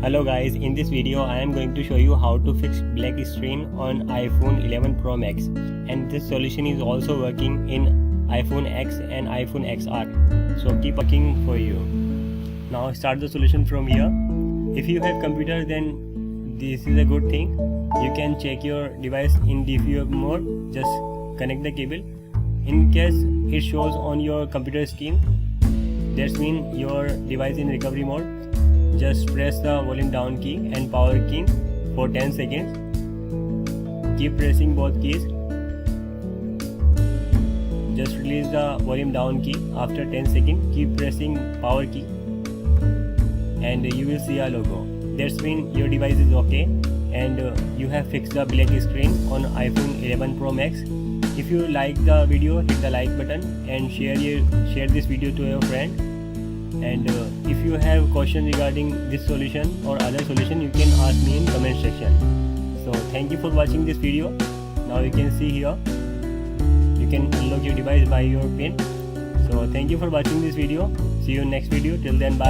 Hello guys, in this video I am going to show you how to fix black screen on iPhone 11 Pro Max, and this solution is also working in iPhone X and iPhone XR, so keep working for you. Now start the solution from here. If you have computer, then this is a good thing. You can check your device in DVR mode, just connect the cable. In case it shows on your computer screen, that means your device in recovery mode. Just press the volume down key and power key for 10 seconds. Keep pressing both keys. Just release the volume down key. After 10 seconds, keep pressing power key and you will see a logo. That means your device is okay and you have fixed the black screen on iPhone 11 Pro Max. If you like the video, hit the like button and share this video to your friend. And if you have questions regarding this solution or other solution, you can ask me in comment section. So thank you for watching this video. Now you can see here, you can unlock your device by your pin. So thank you for watching this video. See you in next video. Till then, bye.